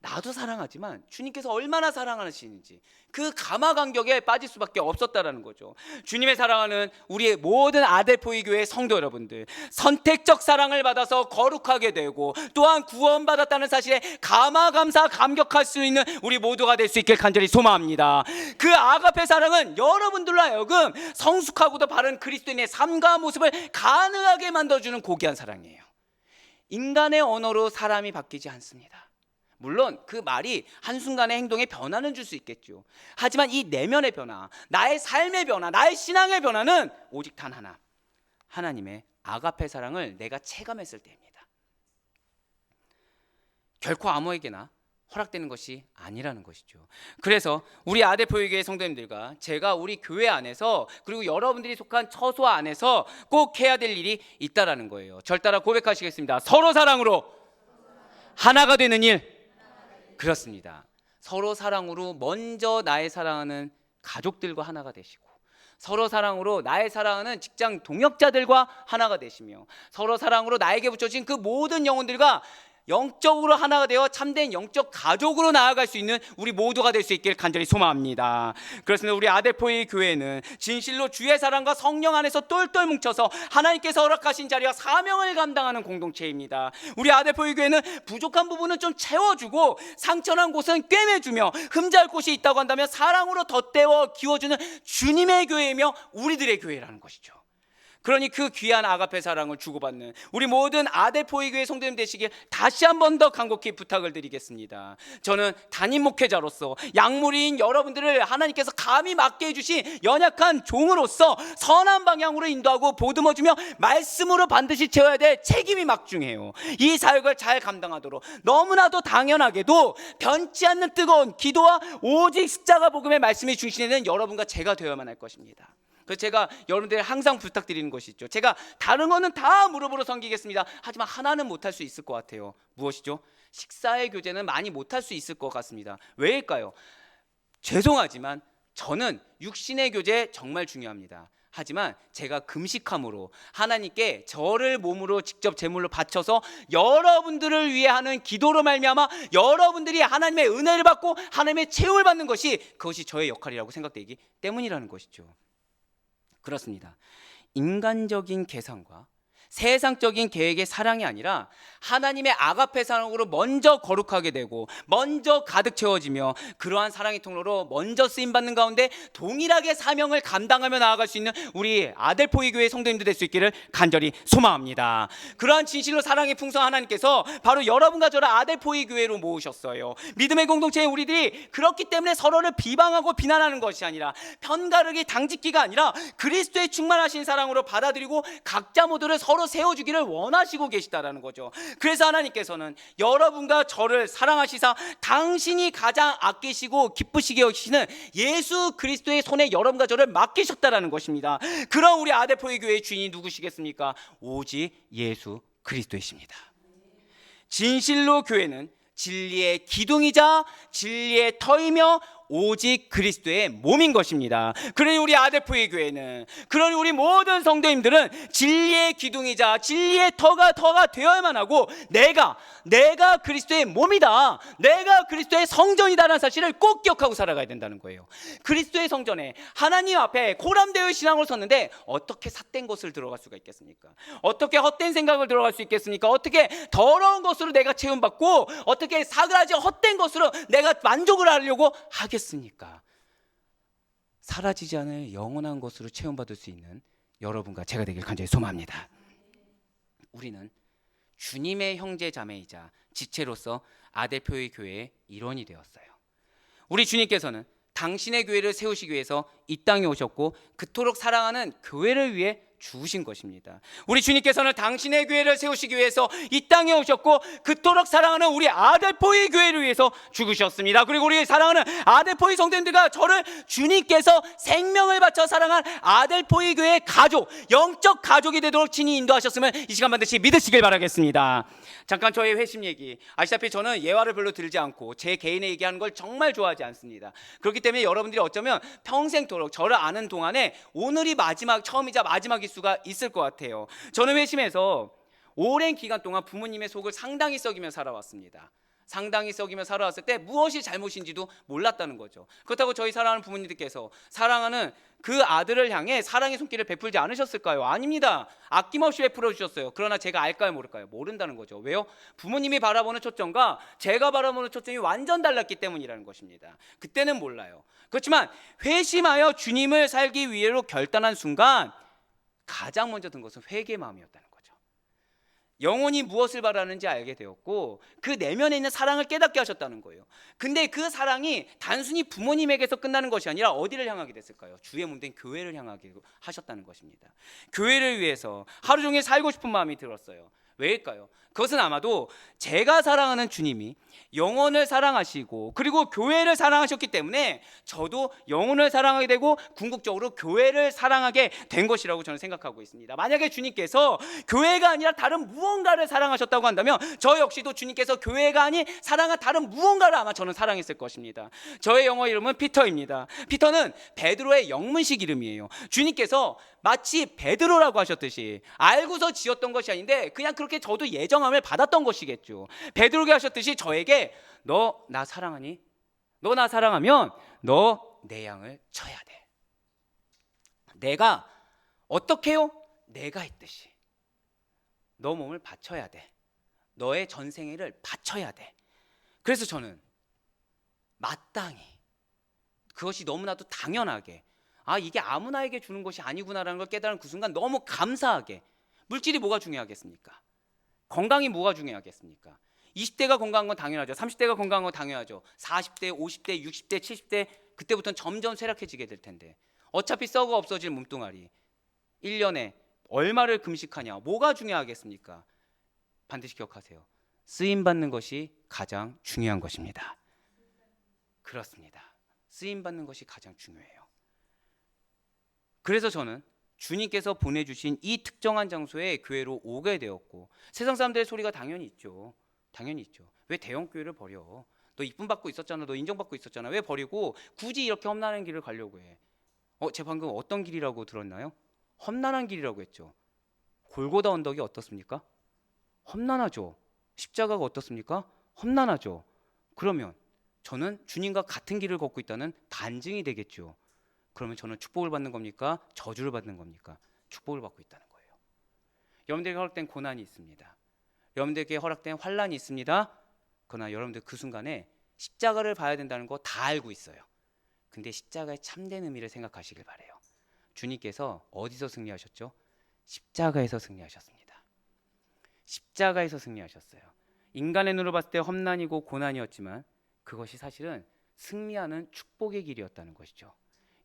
나도 사랑하지만 주님께서 얼마나 사랑하시는지 그 감화감격에 빠질 수밖에 없었다라는 거죠. 주님의 사랑하는 우리의 모든 아델포이 교회 성도 여러분들, 선택적 사랑을 받아서 거룩하게 되고 또한 구원받았다는 사실에 감화감사 감격할 수 있는 우리 모두가 될 수 있길 간절히 소망합니다. 그 아가페 사랑은 여러분들로 하여금 성숙하고도 바른 그리스도인의 삶과 모습을 가능하게 만들어주는 고귀한 사랑이에요. 인간의 언어로 사람이 바뀌지 않습니다. 물론 그 말이 한순간의 행동에 변화는 줄 수 있겠죠. 하지만 이 내면의 변화, 나의 삶의 변화, 나의 신앙의 변화는 오직 단 하나, 하나님의 아가페 사랑을 내가 체감했을 때입니다. 결코 아무에게나 허락되는 것이 아니라는 것이죠. 그래서 우리 아델포이 교회 성도님들과 제가 우리 교회 안에서, 그리고 여러분들이 속한 처소 안에서 꼭 해야 될 일이 있다라는 거예요. 절 따라 고백하시겠습니다. 서로 사랑으로 하나가 되는 일. 그렇습니다. 서로 사랑으로 먼저 나의 사랑하는 가족들과 하나가 되시고, 서로 사랑으로 나의 사랑하는 직장 동역자들과 하나가 되시며, 서로 사랑으로 나에게 붙여진 그 모든 영혼들과 영적으로 하나가 되어 참된 영적 가족으로 나아갈 수 있는 우리 모두가 될 수 있길 간절히 소망합니다. 그렇습니다. 우리 아델포이 교회는 진실로 주의 사랑과 성령 안에서 똘똘 뭉쳐서 하나님께서 허락하신 자리와 사명을 감당하는 공동체입니다. 우리 아델포이 교회는 부족한 부분은 좀 채워주고 상처난 곳은 꿰매주며 흠잡을 곳이 있다고 한다면 사랑으로 덧대어 키워주는 주님의 교회이며 우리들의 교회라는 것이죠. 그러니 그 귀한 아가페 사랑을 주고받는 우리 모든 아델포이 교회 성도님 되시길 다시 한 번 더 간곡히 부탁을 드리겠습니다. 저는 담임 목회자로서 약물인 여러분들을 하나님께서 감히 맡게 해주신 연약한 종으로서 선한 방향으로 인도하고 보듬어주며 말씀으로 반드시 채워야 될 책임이 막중해요. 이 사역을 잘 감당하도록 너무나도 당연하게도 변치 않는 뜨거운 기도와 오직 십자가 복음의 말씀이 중심되는 여러분과 제가 되어야만 할 것입니다. 그래서 제가 여러분들 항상 부탁드리는 것이 있죠. 제가 다른 거는 다 무릎으로 섬기겠습니다. 하지만 하나는 못할 수 있을 것 같아요. 무엇이죠? 식사의 교제는 많이 못할 수 있을 것 같습니다. 왜일까요? 죄송하지만 저는 육신의 교제 정말 중요합니다. 하지만 제가 금식함으로 하나님께 저를 몸으로 직접 제물로 바쳐서 여러분들을 위해 하는 기도로 말미암아 여러분들이 하나님의 은혜를 받고 하나님의 채움을 받는 것이, 그것이 저의 역할이라고 생각되기 때문이라는 것이죠. 그렇습니다. 인간적인 계산과 세상적인 계획의 사랑이 아니라 하나님의 아가페 사랑으로 먼저 거룩하게 되고 먼저 가득 채워지며 그러한 사랑의 통로로 먼저 쓰임받는 가운데 동일하게 사명을 감당하며 나아갈 수 있는 우리 아델포이 교회 성도님들 될 수 있기를 간절히 소망합니다. 그러한 진실로 사랑의 풍성 하나님께서 바로 여러분과 저를 아델포이 교회로 모으셨어요. 믿음의 공동체에 우리들이 그렇기 때문에 서로를 비방하고 비난하는 것이 아니라 편가르기 당짓기가 아니라 그리스도의 충만하신 사랑으로 받아들이고 각자 모두를 서로 세워주기를 원하시고 계시다라는 거죠. 그래서 하나님께서는 여러분과 저를 사랑하시사 당신이 가장 아끼시고 기쁘시게 여기시는 예수 그리스도의 손에 여러분과 저를 맡기셨다라는 것입니다. 그럼 우리 아델포이 교회의 주인이 누구시겠습니까? 오직 예수 그리스도이십니다. 진실로 교회는 진리의 기둥이자 진리의 터이며 오직 그리스도의 몸인 것입니다. 그러니 우리 아델포이 교회는, 그러니 우리 모든 성도님들은 진리의 기둥이자 진리의 터가 되어야만 하고 내가 그리스도의 몸이다, 내가 그리스도의 성전이다라는 사실을 꼭 기억하고 살아가야 된다는 거예요. 그리스도의 성전에 하나님 앞에 코람되어 신앙으로 섰는데 어떻게 삿된 것을 들어갈 수가 있겠습니까? 어떻게 헛된 생각을 들어갈 수 있겠습니까? 어떻게 더러운 것으로 내가 채움받고 어떻게 사그라지 헛된 것으로 내가 만족을 하려고 하겠습니까? 사라지지 않을 영원한 것으로 체험받을 수 있는 여러분과 제가 되길 간절히 소망합니다. 우리는 주님의 형제 자매이자 지체로서 아델포이 교회의 일원이 되었어요. 우리 주님께서는 당신의 교회를 세우시기 위해서 이 땅에 오셨고 그토록 사랑하는 교회를 위해 죽으신 것입니다. 우리 주님께서는 당신의 교회를 세우시기 위해서 이 땅에 오셨고 그토록 사랑하는 우리 아델포이 교회를 위해서 죽으셨습니다. 그리고 우리 사랑하는 아델포이 성도님들과 저를 주님께서 생명을 바쳐 사랑한 아델포이 교회의 가족, 영적 가족이 되도록 친히 인도하셨음을 이 시간 반드시 믿으시길 바라겠습니다. 잠깐 저의 회심 얘기, 아시다시피 저는 예화를 별로 들지 않고 제 개인의 얘기하는 걸 정말 좋아하지 않습니다. 그렇기 때문에 여러분들이 어쩌면 평생토록 저를 아는 동안에 오늘이 처음이자 마지막일 수가 있을 것 같아요. 저는 회심에서 오랜 기간 동안 부모님의 속을 상당히 썩이며 살아왔습니다. 상당히 썩이며 살아왔을 때 무엇이 잘못인지도 몰랐다는 거죠. 그렇다고 저희 사랑하는 부모님들께서 사랑하는 그 아들을 향해 사랑의 손길을 베풀지 않으셨을까요? 아닙니다. 아낌없이 베풀어 주셨어요. 그러나 제가 알까요, 모를까요? 모른다는 거죠. 왜요? 부모님이 바라보는 초점과 제가 바라보는 초점이 완전 달랐기 때문이라는 것입니다. 그때는 몰라요. 그렇지만 회심하여 주님을 살기 위해로 결단한 순간 가장 먼저 든 것은 회개의 마음이었다는 거죠. 영혼이 무엇을 바라는지 알게 되었고 그 내면에 있는 사랑을 깨닫게 하셨다는 거예요. 근데 그 사랑이 단순히 부모님에게서 끝나는 것이 아니라 어디를 향하게 됐을까요? 주의 몸된 교회를 향하게 하셨다는 것입니다. 교회를 위해서 하루 종일 살고 싶은 마음이 들었어요. 왜일까요? 그것은 아마도 제가 사랑하는 주님이 영혼을 사랑하시고 그리고 교회를 사랑하셨기 때문에 저도 영혼을 사랑하게 되고 궁극적으로 교회를 사랑하게 된 것이라고 저는 생각하고 있습니다. 만약에 주님께서 교회가 아니라 다른 무언가를 사랑하셨다고 한다면 저 역시도 주님께서 교회가 아닌 사랑한 다른 무언가를 아마 저는 사랑했을 것입니다. 저의 영어 이름은 피터입니다. 피터는 베드로의 영문식 이름이에요. 주님께서 마치 베드로라고 하셨듯이 알고서 지었던 것이 아닌데 그냥 그렇게 저도 예정함을 받았던 것이겠죠. 베드로가 하셨듯이 저에게 너 나 사랑하니? 너 나 사랑하면 너 내 양을 쳐야 돼. 내가 어떻게 해요? 내가 했듯이 너 몸을 바쳐야 돼. 너의 전생애를 바쳐야 돼. 그래서 저는 마땅히 그것이 너무나도 당연하게 이게 아무나에게 주는 것이 아니구나라는 걸 깨달은 그 순간 너무 감사하게 물질이 뭐가 중요하겠습니까? 건강이 뭐가 중요하겠습니까? 20대가 건강한 건 당연하죠. 30대가 건강한 건 당연하죠. 40대, 50대, 60대, 70대 그때부터는 점점 쇠락해지게 될 텐데 어차피 썩어 없어질 몸뚱아리 1년에 얼마를 금식하냐 뭐가 중요하겠습니까? 반드시 기억하세요. 쓰임받는 것이 가장 중요한 것입니다. 그렇습니다. 쓰임받는 것이 가장 중요해요. 그래서 저는 주님께서 보내주신 이 특정한 장소에 교회로 오게 되었고 세상 사람들의 소리가 당연히 있죠. 당연히 있죠. 왜 대형 교회를 버려? 너 이쁨 받고 있었잖아. 너 인정받고 있었잖아. 왜 버리고 굳이 이렇게 험난한 길을 가려고 해? 제가 방금 어떤 길이라고 들었나요? 험난한 길이라고 했죠. 골고다 언덕이 어떻습니까? 험난하죠. 십자가가 어떻습니까? 험난하죠. 그러면 저는 주님과 같은 길을 걷고 있다는 반증이 되겠죠. 그러면 저는 축복을 받는 겁니까? 저주를 받는 겁니까? 축복을 받고 있다는 거예요. 여러분들에게 허락된 고난이 있습니다. 여러분들에게 허락된 환난이 있습니다. 그러나 여러분들 그 순간에 십자가를 봐야 된다는 거 다 알고 있어요. 근데 십자가의 참된 의미를 생각하시길 바래요. 주님께서 어디서 승리하셨죠? 십자가에서 승리하셨습니다. 십자가에서 승리하셨어요. 인간의 눈으로 봤을 때 험난이고 고난이었지만 그것이 사실은 승리하는 축복의 길이었다는 것이죠.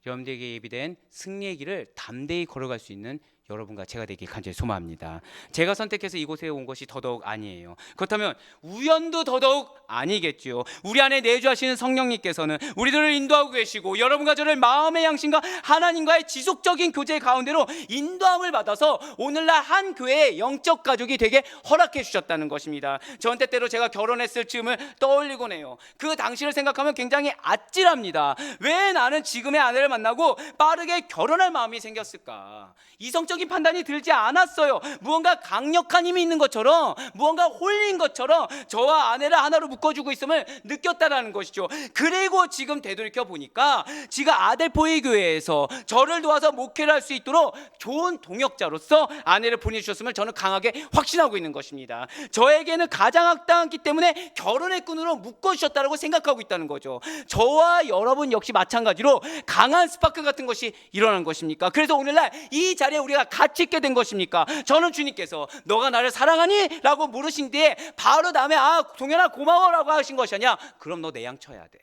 여러분들에게 예비된 승리의 길을 담대히 걸어갈 수 있는 여러분과 제가 되길 간절히 소망합니다. 제가 선택해서 이곳에 온 것이 더더욱 아니에요. 그렇다면 우연도 더더욱 아니겠죠. 우리 안에 내주하시는 성령님께서는 우리들을 인도하고 계시고 여러분과 저를 마음의 양심과 하나님과의 지속적인 교제 가운데로 인도함을 받아서 오늘날 한 교회의 영적 가족이 되게 허락해 주셨다는 것입니다. 전 때때로 제가 결혼했을 즈음을 떠올리곤 해요. 그 당시를 생각하면 굉장히 아찔합니다. 왜 나는 지금의 아내를 만나고 빠르게 결혼할 마음이 생겼을까? 이성적인 판단이 들지 않았어요. 무언가 강력한 힘이 있는 것처럼 무언가 홀린 것처럼 저와 아내를 하나로 묶어주고 있음을 느꼈다라는 것이죠. 그리고 지금 되돌이켜 보니까 지가 아델포이 교회에서 저를 도와서 목회를 할 수 있도록 좋은 동역자로서 아내를 보내주셨음을 저는 강하게 확신하고 있는 것입니다. 저에게는 가장 악당했기 때문에 결혼의 끈으로 묶어주셨다고 생각하고 있다는 거죠. 저와 여러분 역시 마찬가지로 강한 스파크 같은 것이 일어난 것입니까? 그래서 오늘날 이 자리에 우리가 같이 있게 된 것입니까? 저는 주님께서 너가 나를 사랑하니? 라고 물으신 뒤에 바로 다음에 동현아 고마워라고 하신 것이 아니야. 그럼 너 내 양 쳐야 돼.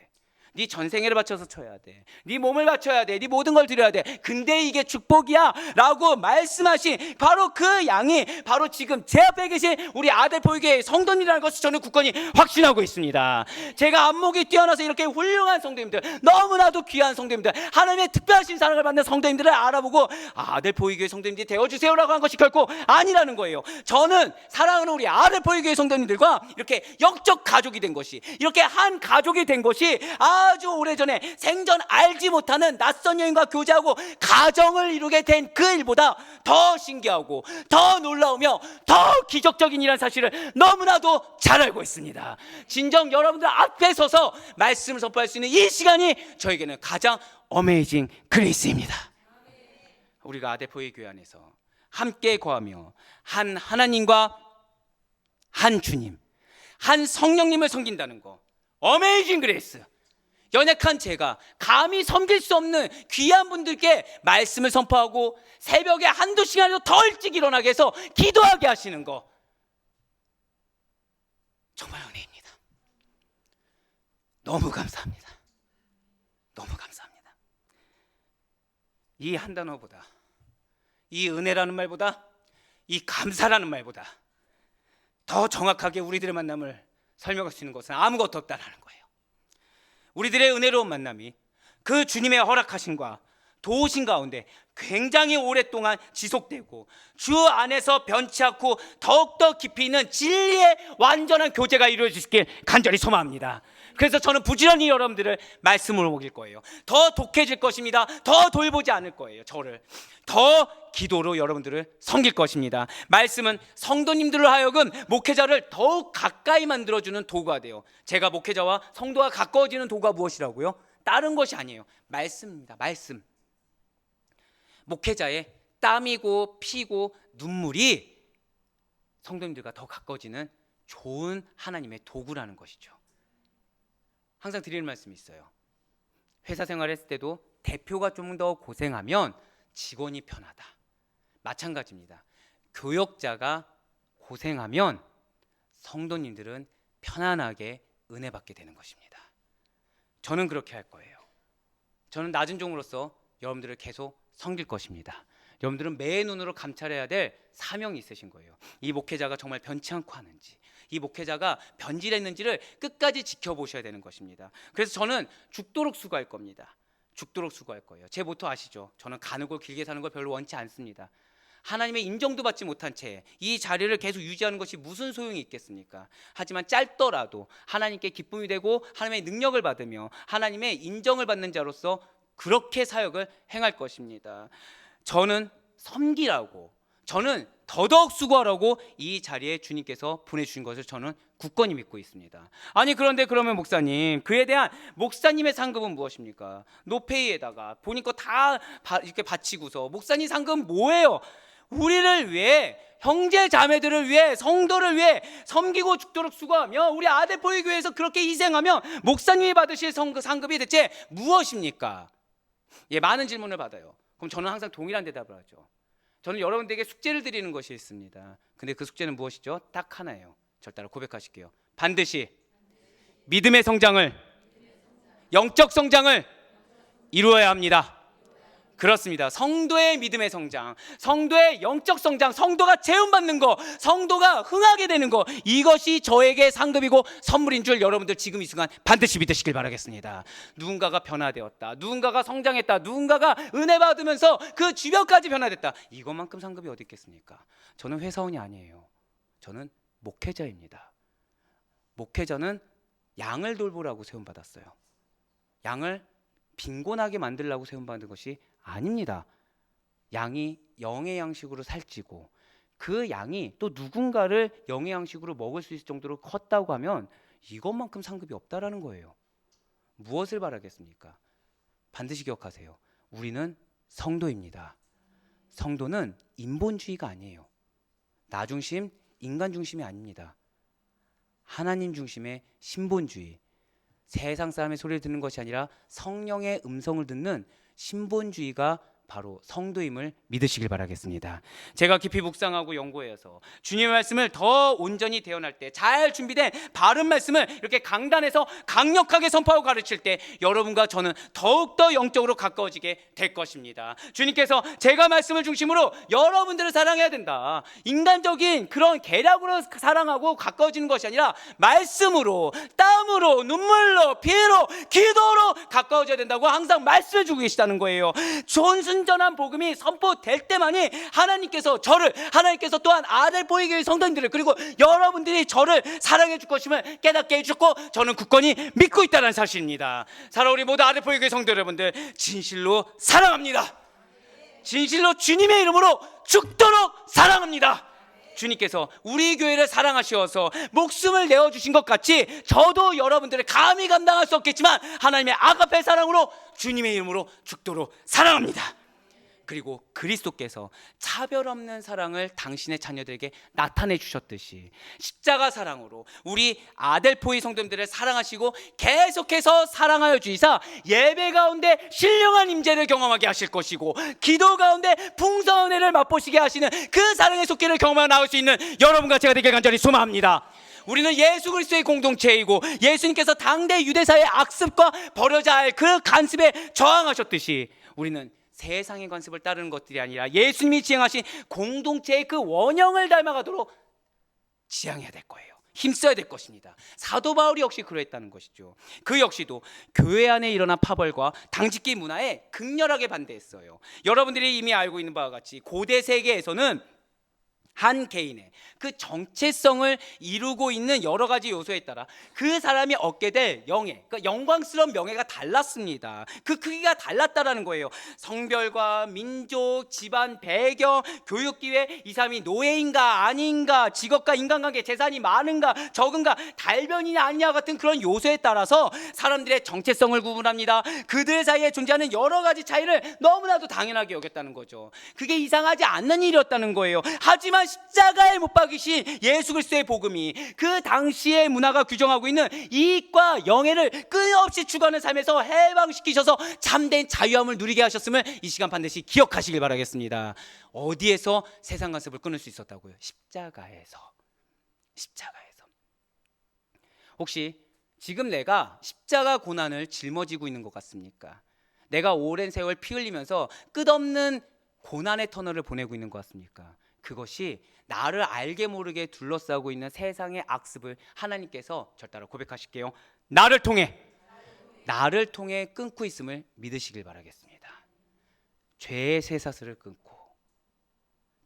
네 전생애를 바쳐서 쳐야 돼. 네 몸을 바쳐야 돼. 네 모든 걸 드려야 돼. 근데 이게 축복이야 라고 말씀하신 바로 그 양이 바로 지금 제 앞에 계신 우리 아들 보이게 성도님이라는 것을 저는 굳건히 확신하고 있습니다. 제가 안목이 뛰어나서 이렇게 훌륭한 성도님들, 너무나도 귀한 성도님들, 하나님의 특별하신 사랑을 받는 성도님들을 알아보고 아들 보이교회 성도님들이 되어주세요라고 한 것이 결코 아니라는 거예요. 저는 사랑하는 우리 아들 보이교회 성도님들과 이렇게 영적 가족이 된 것이, 이렇게 한 가족이 된 것이 아주 오래전에 생전 알지 못하는 낯선 여인과 교제하고 가정을 이루게 된 그 일보다 더 신기하고 더 놀라우며 더 기적적인 일이라는 사실을 너무나도 잘 알고 있습니다. 진정 여러분들 앞에 서서 말씀을 선포할 수 있는 이 시간이 저에게는 가장 어메이징 그레이스입니다. 우리가 아데포의 교회 안에서 함께 거하며 한 하나님과 한 주님, 한 성령님을 섬긴다는 거, 어메이징 그레이스. 연약한 제가 감히 섬길 수 없는 귀한 분들께 말씀을 선포하고 새벽에 한두 시간이라도 더 일찍 일어나게 해서 기도하게 하시는 거, 정말 은혜입니다. 너무 감사합니다. 너무 감사합니다. 이 한 단어보다, 이 은혜라는 말보다, 이 감사라는 말보다 더 정확하게 우리들의 만남을 설명할 수 있는 것은 아무것도 없다는 거예요. 우리들의 은혜로운 만남이 그 주님의 허락하심과 도우심 가운데 굉장히 오랫동안 지속되고 주 안에서 변치 않고 더욱더 깊이 있는 진리의 완전한 교제가 이루어지길 간절히 소망합니다. 그래서 저는 부지런히 여러분들을 말씀으로 먹일 거예요. 더 독해질 것입니다. 더 돌보지 않을 거예요. 저를 더 기도로 여러분들을 섬길 것입니다. 말씀은 성도님들로 하여금 목회자를 더욱 가까이 만들어주는 도구가 돼요. 제가 목회자와 성도가 가까워지는 도구가 무엇이라고요? 다른 것이 아니에요. 말씀입니다. 말씀. 목회자의 땀이고 피고 눈물이 성도님들과 더 가까워지는 좋은 하나님의 도구라는 것이죠. 항상 드리는 말씀이 있어요. 회사 생활했을 때도 대표가 좀 더 고생하면 직원이 편하다. 마찬가지입니다. 교역자가 고생하면 성도님들은 편안하게 은혜 받게 되는 것입니다. 저는 그렇게 할 거예요. 저는 낮은 종으로서 여러분들을 계속 섬길 것입니다. 여러분들은 매의 눈으로 감찰해야 될 사명이 있으신 거예요. 이 목회자가 정말 변치 않고 하는지, 이 목회자가 변질했는지를 끝까지 지켜보셔야 되는 것입니다. 그래서 저는 죽도록 수고할 겁니다. 죽도록 수고할 거예요. 제 모토 아시죠? 저는 가늘고 길게 사는 걸 별로 원치 않습니다. 하나님의 인정도 받지 못한 채 이 자리를 계속 유지하는 것이 무슨 소용이 있겠습니까? 하지만 짧더라도 하나님께 기쁨이 되고 하나님의 능력을 받으며 하나님의 인정을 받는 자로서 그렇게 사역을 행할 것입니다. 저는 섬기라고, 저는 더더욱 수고하라고 이 자리에 주님께서 보내주신 것을 저는 굳건히 믿고 있습니다. 아니 그런데 그러면 목사님, 그에 대한 목사님의 상급은 무엇입니까? 노페이에다가 본인 거 다 이렇게 바치고서 목사님 상급은 뭐예요? 우리를 위해, 형제 자매들을 위해, 성도를 위해 섬기고 죽도록 수고하며 우리 아데포이 교회에서 그렇게 희생하며 목사님이 받으실 상급이 대체 무엇입니까? 예, 많은 질문을 받아요. 그럼 저는 항상 동일한 대답을 하죠. 저는 여러분들에게 숙제를 드리는 것이 있습니다. 근데 그 숙제는 무엇이죠? 딱 하나예요. 절 따라 고백하실게요. 반드시 믿음의 성장을, 영적 성장을 이루어야 합니다. 그렇습니다. 성도의 믿음의 성장, 성도의 영적 성장, 성도가 재움받는 거, 성도가 흥하게 되는 거, 이것이 저에게 상급이고 선물인 줄 여러분들 지금 이 순간 반드시 믿으시길 바라겠습니다. 누군가가 변화되었다, 누군가가 성장했다, 누군가가 은혜 받으면서 그 주변까지 변화됐다, 이것만큼 상급이 어디 있겠습니까? 저는 회사원이 아니에요. 저는 목회자입니다. 목회자는 양을 돌보라고 세움받았어요. 양을 빈곤하게 만들려고 세움받은 것이 아닙니다. 양이 영의 양식으로 살찌고 그 양이 또 누군가를 영의 양식으로 먹을 수 있을 정도로 컸다고 하면 이것만큼 상급이 없다라는 거예요. 무엇을 바라겠습니까? 반드시 기억하세요. 우리는 성도입니다. 성도는 인본주의가 아니에요. 나 중심, 인간 중심이 아닙니다. 하나님 중심의 신본주의, 세상 사람의 소리를 듣는 것이 아니라 성령의 음성을 듣는 신본주의가 바로 성도임을 믿으시길 바라겠습니다. 제가 깊이 묵상하고 연구해서 주님의 말씀을 더 온전히 대언할 때, 잘 준비된 바른 말씀을 이렇게 강단에서 강력하게 선포하고 가르칠 때 여러분과 저는 더욱더 영적으로 가까워지게 될 것입니다. 주님께서 제가 말씀을 중심으로 여러분들을 사랑해야 된다, 인간적인 그런 계략으로 사랑하고 가까워지는 것이 아니라 말씀으로, 땀으로, 눈물로, 피로, 기도로 가까워져야 된다고 항상 말씀을 주고 계시다는 거예요. 존순전한 복음이 선포될 때만이 하나님께서 또한 아델포이 교회 성도님들을, 그리고 여러분들이 저를 사랑해 줄 것임을 깨닫게 해주셨고, 저는 굳건히 믿고 있다는 사실입니다. 사랑, 우리 모두 아델포이 교회 성도 여러분들 진실로 사랑합니다. 진실로 주님의 이름으로 죽도록 사랑합니다. 주님께서 우리 교회를 사랑하셔서 목숨을 내어주신 것 같이 저도 여러분들을 감히 감당할 수 없겠지만 하나님의 아가페 사랑으로 주님의 이름으로 죽도록 사랑합니다. 그리고 그리스도께서 차별 없는 사랑을 당신의 자녀들에게 나타내 주셨듯이 십자가 사랑으로 우리 아델포이 성도님들을 사랑하시고 계속해서 사랑하여 주이사 예배 가운데 신령한 임재를 경험하게 하실 것이고, 기도 가운데 풍성한 은혜를 맛보시게 하시는 그 사랑의 속기를 경험하여 나올 수 있는 여러분과 제가 되길 간절히 소망합니다. 우리는 예수 그리스도의 공동체이고, 예수님께서 당대 유대사의 악습과 버려져야 할 그 간습에 저항하셨듯이 우리는 세상의 관습을 따르는 것들이 아니라 예수님이 지향하신 공동체의 그 원형을 닮아가도록 지향해야 될 거예요. 힘써야 될 것입니다. 사도 바울이 역시 그러했다는 것이죠. 그 역시도 교회 안에 일어난 파벌과 당직기 문화에 극렬하게 반대했어요. 여러분들이 이미 알고 있는 바와 같이 고대 세계에서는 한 개인의 그 정체성을 이루고 있는 여러 가지 요소에 따라 그 사람이 얻게 될 영예, 그러니까 영광스러운 명예가 달랐습니다. 그 크기가 달랐다라는 거예요. 성별과 민족, 집안, 배경, 교육기회, 이 사람이 노예인가 아닌가, 직업과 인간관계, 재산이 많은가 적은가, 달변이냐 아니냐 같은 그런 요소에 따라서 사람들의 정체성을 구분합니다. 그들 사이에 존재하는 여러 가지 차이를 너무나도 당연하게 여겼다는 거죠. 그게 이상하지 않는 일이었다는 거예요. 하지만 십자가에 못 박이신 예수 그리스도의 복음이 그 당시의 문화가 규정하고 있는 이익과 영예를 끊임없이 추구하는 삶에서 해방시키셔서 참된 자유함을 누리게 하셨음을 이 시간 반드시 기억하시길 바라겠습니다. 어디에서 세상 관습을 끊을 수 있었다고요? 십자가에서. 혹시 지금 내가 십자가 고난을 짊어지고 있는 것 같습니까? 내가 오랜 세월 피 흘리면서 끝없는 고난의 터널을 보내고 있는 것 같습니까? 그것이 나를 알게 모르게 둘러싸고 있는 세상의 악습을 하나님께서 절 따라 고백하실게요. 나를 통해 끊고 있음을 믿으시길 바라겠습니다. 죄의 쇠사슬을 끊고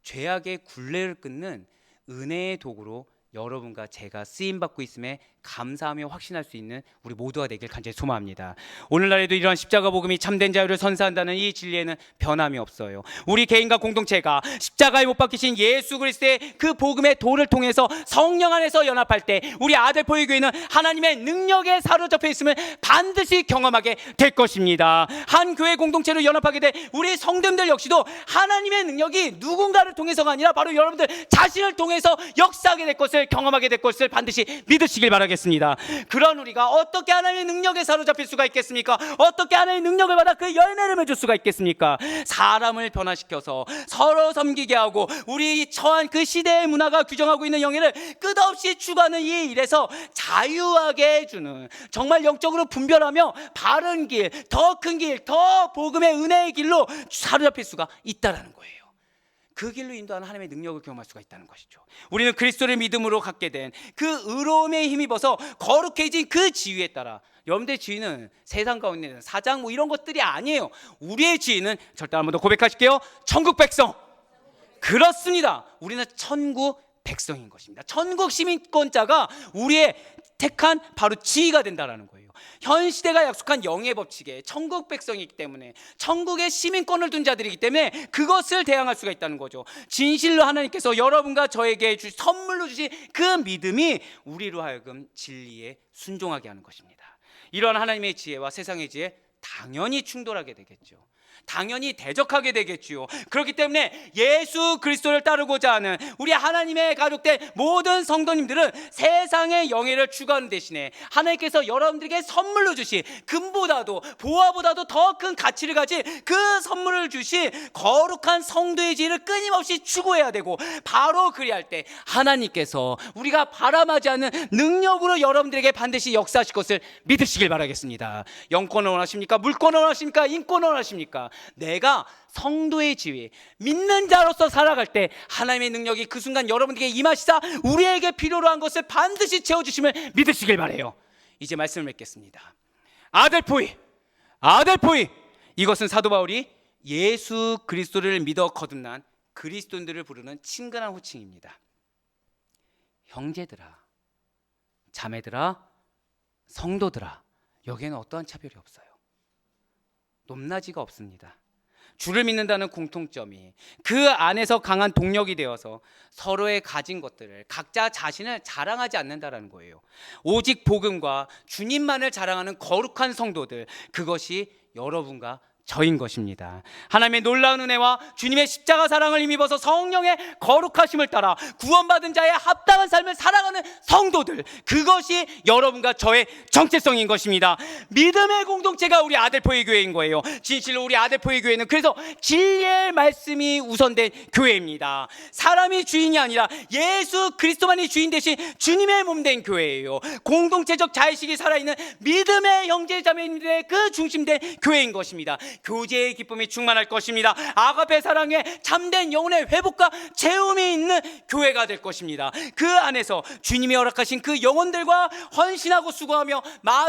죄악의 굴레를 끊는 은혜의 도구로 여러분과 제가 쓰임받고 있음에 감사하며 확신할 수 있는 우리 모두가 되길 간절히 소망합니다. 오늘날에도 이러한 십자가 복음이 참된 자유를 선사한다는 이 진리에는 변함이 없어요. 우리 개인과 공동체가 십자가에 못 박히신 예수 그리스도의 그 복음의 도를 통해서 성령 안에서 연합할 때 우리 아델포이 교회는 하나님의 능력에 사로잡혀 있음을 반드시 경험하게 될 것입니다. 한 교회 공동체로 연합하게 된 우리 성도님들 역시도 하나님의 능력이 누군가를 통해서가 아니라 바로 여러분들 자신을 통해서 역사하게 될 것을 경험하게 될 것을 반드시 믿으시길 바라겠습니다. 그런 우리가 어떻게 하나님의 능력에 사로잡힐 수가 있겠습니까? 어떻게 하나님의 능력을 받아 그 열매를 맺을 수가 있겠습니까? 사람을 변화시켜서 서로 섬기게 하고 우리 처한 그 시대의 문화가 규정하고 있는 영예를 끝없이 추구하는 이 일에서 자유하게 해주는, 정말 영적으로 분별하며 바른 길, 더 큰 길, 더 복음의 은혜의 길로 사로잡힐 수가 있다는 거예요. 그 길로 인도하는 하나님의 능력을 경험할 수가 있다는 것이죠. 우리는 그리스도를 믿음으로 갖게 된 그 의로움에 힘입어서 거룩해진 그 지위에 따라, 여러분들의 지위는 세상 가운데 있는 사장 뭐 이런 것들이 아니에요. 우리의 지위는 절대 한 번 더 고백하실게요. 천국 백성. 그렇습니다. 우리는 천국 백성인 것입니다. 천국 시민권자가 우리의 택한 바로 지위가 된다는 거예요. 현 시대가 약속한 영의 법칙에 천국 백성이기 때문에, 천국의 시민권을 둔 자들이기 때문에 그것을 대항할 수가 있다는 거죠. 진실로 하나님께서 여러분과 저에게 선물로 주신 그 믿음이 우리로 하여금 진리에 순종하게 하는 것입니다. 이러한 하나님의 지혜와 세상의 지혜 당연히 충돌하게 되겠죠. 당연히 대적하게 되겠지요. 그렇기 때문에 예수 그리스도를 따르고자 하는 우리 하나님의 가족된 모든 성도님들은 세상의 영예를 추구하는 대신에 하나님께서 여러분들에게 선물로 주신 금보다도 보화보다도 더 큰 가치를 가진 그 선물을 주신 거룩한 성도의 지위를 끊임없이 추구해야 되고, 바로 그리할 때 하나님께서 우리가 바람하지 않는 능력으로 여러분들에게 반드시 역사하실 것을 믿으시길 바라겠습니다. 영권을 원하십니까? 물권을 원하십니까? 인권을 원하십니까? 내가 성도의 지위, 믿는 자로서 살아갈 때 하나님의 능력이 그 순간 여러분들에게 임하시사 우리에게 필요로 한 것을 반드시 채워주심을 믿으시길 바라요. 이제 말씀을 맺겠습니다. 아델포이, 아델포이. 이것은 사도 바울이 예수 그리스도를 믿어 거듭난 그리스도인들을 부르는 친근한 호칭입니다. 형제들아, 자매들아, 성도들아, 여기에는 어떠한 차별이 없어요. 높낮이가 없습니다. 주를 믿는다는 공통점이 그 안에서 강한 동력이 되어서 서로의 가진 것들을, 각자 자신을 자랑하지 않는다라는 거예요. 오직 복음과 주님만을 자랑하는 거룩한 성도들, 그것이 여러분과 저인 것입니다. 하나님의 놀라운 은혜와 주님의 십자가 사랑을 힘입어서 성령의 거룩하심을 따라 구원받은 자의 합당한 삶을 살아가는 성도들, 그것이 여러분과 저의 정체성인 것입니다. 믿음의 공동체가 우리 아델포의 교회인 거예요. 진실로 우리 아델포의 교회는 그래서 진리의 말씀이 우선된 교회입니다. 사람이 주인이 아니라 예수 그리스도만이 주인 대신 주님의 몸 된 교회예요. 공동체적 자의식이 살아있는 믿음의 형제 자매님들의 그 중심된 교회인 것입니다. 교제의 기쁨이 충만할 것입니다. 아가페 사랑에 참된 영혼의 회복과 재움이 있는 교회가 될 것입니다. 그 안에서 주님이 허락하신 그 영혼들과 헌신하고 수고하며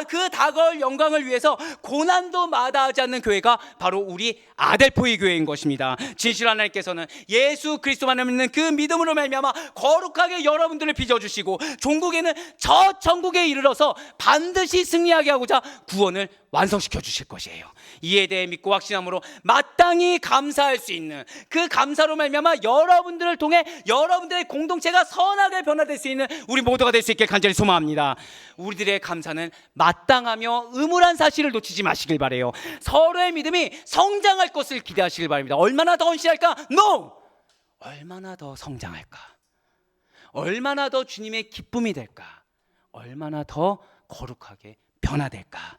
그 다가올 영광을 위해서 고난도 마다하지 않는 교회가 바로 우리 아델포이 교회인 것입니다. 진실 하나님께서는 예수 그리스도만을 믿는 그 믿음으로 말미암아 거룩하게 여러분들을 빚어주시고 종국에는 저 천국에 이르러서 반드시 승리하게 하고자 구원을 완성시켜 주실 것이에요. 이에 대해 믿고 확신함으로 마땅히 감사할 수 있는 그 감사로 말미암아 여러분들을 통해 여러분들의 공동체가 선하게 변화될 수 있는 우리 모두가 될 수 있게 간절히 소망합니다. 우리들의 감사는 마땅하며 의무란 사실을 놓치지 마시길 바라요. 서로의 믿음이 성장할 것을 기대하시길 바랍니다. 얼마나 더 헌신할까? No! 얼마나 더 성장할까? 얼마나 더 주님의 기쁨이 될까? 얼마나 더 거룩하게 변화될까?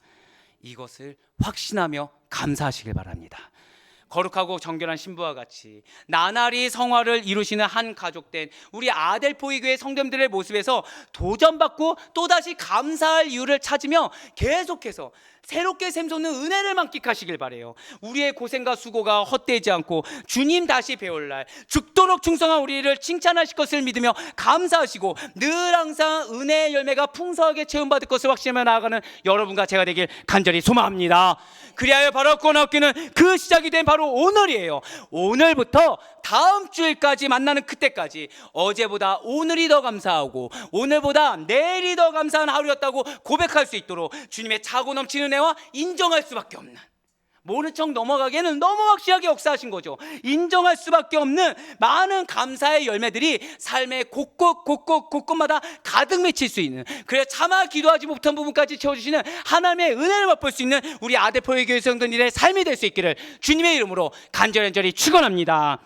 이것을 확신하며 감사하시길 바랍니다. 거룩하고 정결한 신부와 같이 나날이 성화를 이루시는 한 가족된 우리 아델포이 교회 성도님들의 모습에서 도전받고 또다시 감사할 이유를 찾으며 계속해서 새롭게 샘솟는 은혜를 만끽하시길 바래요. 우리의 고생과 수고가 헛되지 않고 주님 다시 배울 날 죽도록 충성한 우리를 칭찬하실 것을 믿으며 감사하시고 늘 항상 은혜의 열매가 풍성하게 체험받을 것을 확신하며 나아가는 여러분과 제가 되길 간절히 소망합니다. 그리하여 바로 구원 얻기는 그 시작이 된 바로 오늘이에요. 오늘부터 다음 주일까지 만나는 그때까지 어제보다 오늘이 더 감사하고 오늘보다 내일이 더 감사한 하루였다고 고백할 수 있도록 주님의 차고 넘치는 은혜와 인정할 수밖에 없는, 모른 척 넘어가기에는 너무 확실하게 역사하신 거죠. 인정할 수밖에 없는 많은 감사의 열매들이 삶의 곳곳마다 가득 맺힐 수 있는, 그래 차마 기도하지 못한 부분까지 채워주시는 하나님의 은혜를 맛볼 수 있는 우리 아델포이 교회 성도님들의 삶이 될 수 있기를 주님의 이름으로 간절히 축원합니다.